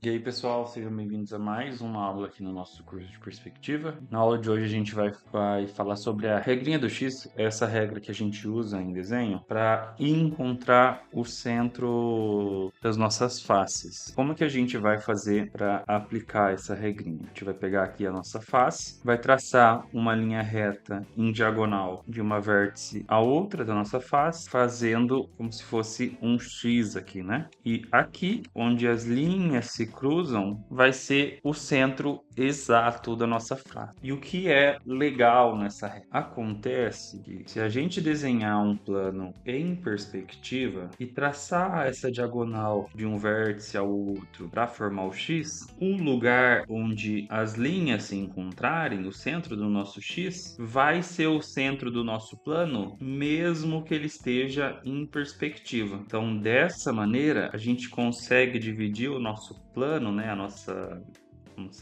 E aí, pessoal, sejam bem-vindos a mais uma aula aqui no nosso curso de perspectiva. Na aula de hoje a gente vai falar sobre a regrinha do X, essa regra que a gente usa em desenho para encontrar o centro das nossas faces. Como que a gente vai fazer para aplicar essa regrinha? A gente vai pegar aqui a nossa face, vai traçar uma linha reta em diagonal de uma vértice a outra da nossa face, fazendo como se fosse um X aqui, né? E aqui, onde as linhas se cruzam, vai ser o centro exato da nossa face. E o que é legal nessa regra? Acontece que se a gente desenhar um plano em perspectiva e traçar essa diagonal de um vértice ao outro para formar o X, o lugar onde as linhas se encontrarem, o centro do nosso X, vai ser o centro do nosso plano, mesmo que ele esteja em perspectiva. Então, dessa maneira, a gente consegue dividir o nosso plano, né, a nossa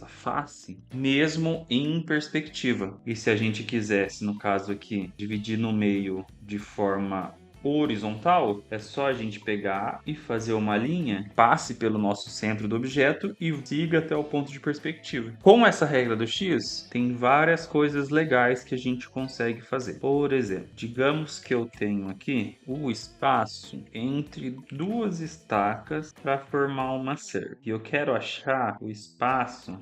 face, mesmo em perspectiva. E se a gente quisesse, no caso aqui, dividir no meio de forma horizontal, é só a gente pegar e fazer uma linha, passe pelo nosso centro do objeto e siga até o ponto de perspectiva. Com essa regra do X, tem várias coisas legais que a gente consegue fazer. Por exemplo, digamos que eu tenho aqui o espaço entre duas estacas para formar uma cerca. E eu quero achar o espaço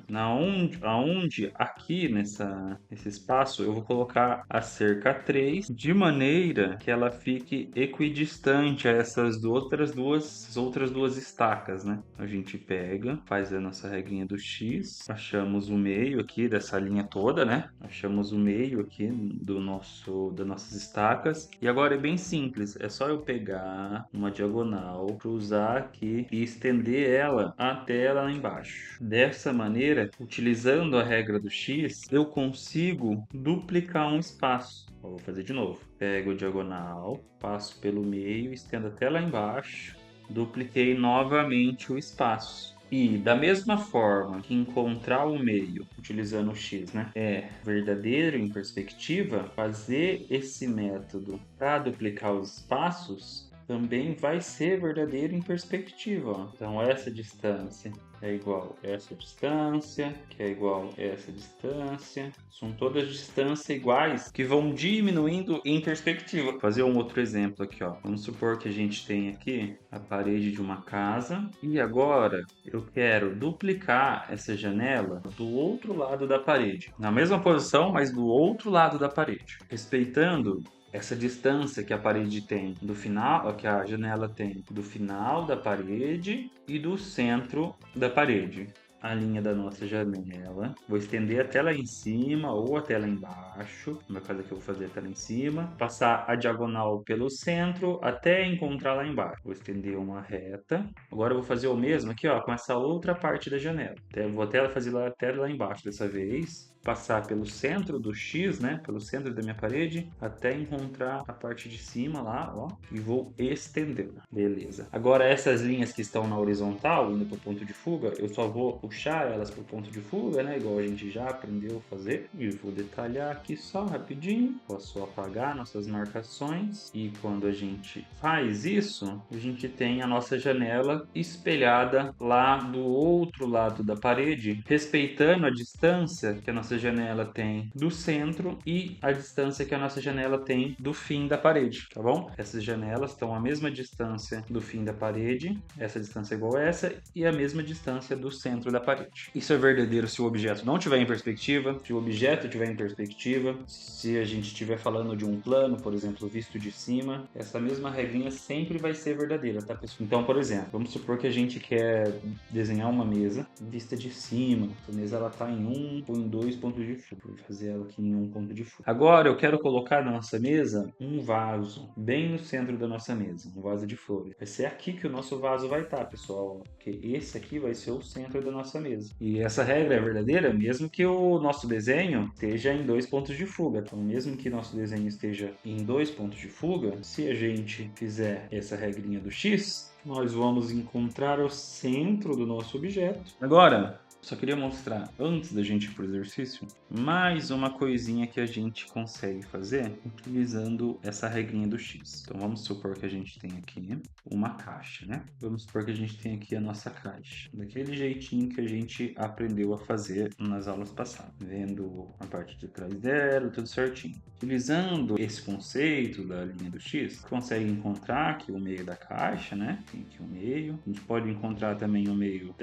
aonde aqui nesse espaço eu vou colocar a cerca 3 de maneira que ela fique equidistante a essas outras duas estacas, né? A gente pega, faz a nossa regrinha do X, achamos o meio aqui dessa linha toda, né? Achamos o meio aqui das nossas estacas. E agora é bem simples, é só eu pegar uma diagonal, cruzar aqui e estender ela até lá embaixo. Dessa maneira, utilizando a regra do X, eu consigo duplicar um espaço. Vou fazer de novo. Pego a diagonal, passo pelo meio, estendo até lá embaixo, dupliquei novamente o espaço. E da mesma forma que encontrar o meio utilizando o X, né, é verdadeiro em perspectiva, fazer esse método para duplicar os espaços também vai ser verdadeiro em perspectiva. Ó. Então essa distância é igual a essa distância, que é igual a essa distância. São todas distâncias iguais que vão diminuindo em perspectiva. Vou fazer um outro exemplo aqui, ó. Vamos supor que a gente tem aqui a parede de uma casa e agora eu quero duplicar essa janela do outro lado da parede. Na mesma posição, mas do outro lado da parede. Respeitando essa distância que a parede tem do final, que a janela tem do final da parede e do centro da parede. A linha da nossa janela. Vou estender até lá em cima ou até lá embaixo. No meu caso aqui eu vou fazer até lá em cima. Passar a diagonal pelo centro até encontrar lá embaixo. Vou estender uma reta. Agora eu vou fazer o mesmo aqui, ó, com essa outra parte da janela. Vou até fazer até lá embaixo dessa vez. Passar pelo centro do X, né? Pelo centro da minha parede, até encontrar a parte de cima lá, ó. E vou estender. Beleza. Agora essas linhas que estão na horizontal, indo para o ponto de fuga, eu só vou puxar elas para o ponto de fuga, né? Igual a gente já aprendeu a fazer. E vou detalhar aqui só rapidinho. Posso apagar nossas marcações. E quando a gente faz isso, a gente tem a nossa janela espelhada lá do outro lado da parede, respeitando a distância que a nossa janela tem do centro e a distância que a nossa janela tem do fim da parede, tá bom? Essas janelas estão à mesma distância do fim da parede, essa distância é igual a essa, e a mesma distância do centro da parede. Isso é verdadeiro se o objeto não estiver em perspectiva, se o objeto estiver em perspectiva, se a gente estiver falando de um plano, por exemplo, visto de cima, essa mesma regrinha sempre vai ser verdadeira, tá, pessoal? Então, por exemplo, vamos supor que a gente quer desenhar uma mesa vista de cima. A mesa ela tá em 1 ou em 2 pontos de fuga. Vou fazer ela aqui em 1 ponto de fuga. Agora eu quero colocar na nossa mesa um vaso, bem no centro da nossa mesa, um vaso de flores. Vai ser aqui que o nosso vaso vai estar, pessoal, porque esse aqui vai ser o centro da nossa mesa. E essa regra é verdadeira mesmo que o nosso desenho esteja em 2 pontos de fuga. Então, mesmo que nosso desenho esteja em 2 pontos de fuga, se a gente fizer essa regrinha do X, nós vamos encontrar o centro do nosso objeto. Agora, só queria mostrar, antes da gente ir para o exercício, mais uma coisinha que a gente consegue fazer utilizando essa regrinha do X. Então, vamos supor que a gente tem aqui uma caixa, né? Vamos supor que a gente tem aqui a nossa caixa, daquele jeitinho que a gente aprendeu a fazer nas aulas passadas, vendo a parte de trás dela, tudo certinho. Utilizando esse conceito da linha do X, consegue encontrar aqui o meio da caixa, né? Tem aqui o meio. A gente pode encontrar também o meio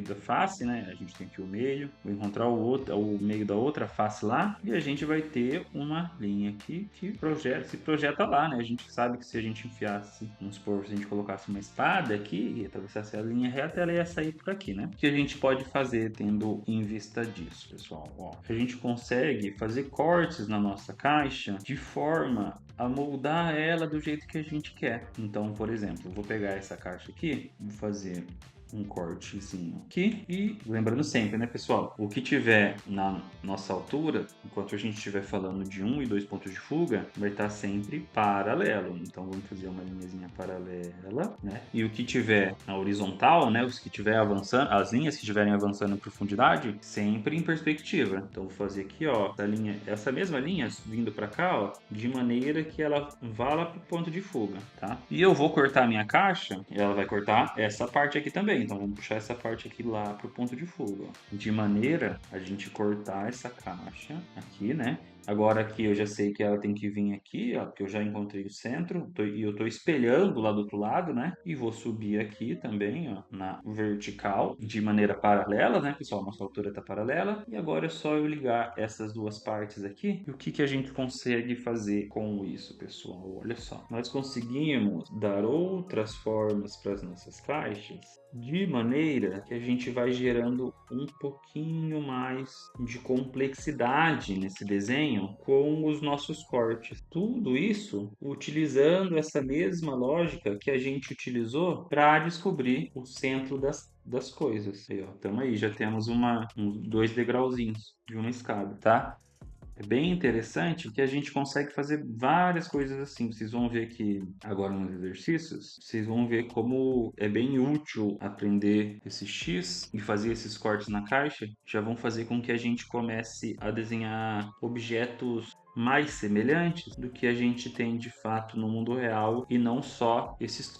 da face, né? A gente tem aqui o meio. Vou encontrar o meio da outra face lá e a gente vai ter uma linha aqui que se projeta lá, né? A gente sabe que se a gente enfiasse, vamos supor, se a gente colocasse uma espada aqui e atravessasse a linha reta, ela ia sair por aqui, né? O que a gente pode fazer tendo em vista disso, pessoal? Ó, a gente consegue fazer cortes na nossa caixa de forma a moldar ela do jeito que a gente quer. Então, por exemplo, eu vou pegar essa caixa aqui, vou fazer um cortezinho aqui e lembrando sempre, né, pessoal, o que tiver na nossa altura, enquanto a gente estiver falando de 1 e 2 pontos de fuga, vai estar sempre paralelo. Então vamos fazer uma linhazinha paralela, né? E o que tiver na horizontal, né, os que tiver avançando, as linhas que estiverem avançando em profundidade, sempre em perspectiva. Então vou fazer aqui, ó, essa mesma linha vindo para cá, ó, de maneira que ela vá lá para o ponto de fuga, tá? E eu vou cortar a minha caixa, e ela vai cortar essa parte aqui também. Então vamos puxar essa parte aqui lá pro ponto de fuga, ó. De maneira a gente cortar essa caixa aqui, né? Agora aqui eu já sei que ela tem que vir aqui, ó, porque eu já encontrei o centro, e eu tô espelhando lá do outro lado, né? E vou subir aqui também, ó, na vertical, de maneira paralela, né, pessoal? Nossa altura tá paralela. E agora é só eu ligar essas duas partes aqui. E o que que a gente consegue fazer com isso, pessoal? Olha só. Nós conseguimos dar outras formas para as nossas caixas de maneira que a gente vai gerando um pouquinho mais de complexidade nesse desenho com os nossos cortes. Tudo isso utilizando essa mesma lógica que a gente utilizou para descobrir o centro das coisas. Aí, ó, tamo aí, já temos uns 2 degrauzinhos de uma escada, tá? É bem interessante que a gente consegue fazer várias coisas assim. Vocês vão ver que agora nos exercícios, vocês vão ver como é bem útil aprender esse X e fazer esses cortes na caixa. Já vão fazer com que a gente comece a desenhar objetos mais semelhantes do que a gente tem de fato no mundo real e não só esses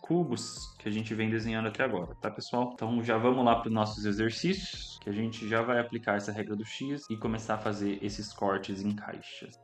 cubos que a gente vem desenhando até agora, tá, pessoal? Então já vamos lá para os nossos exercícios, que a gente já vai aplicar essa regra do X e começar a fazer esses cortes em caixas.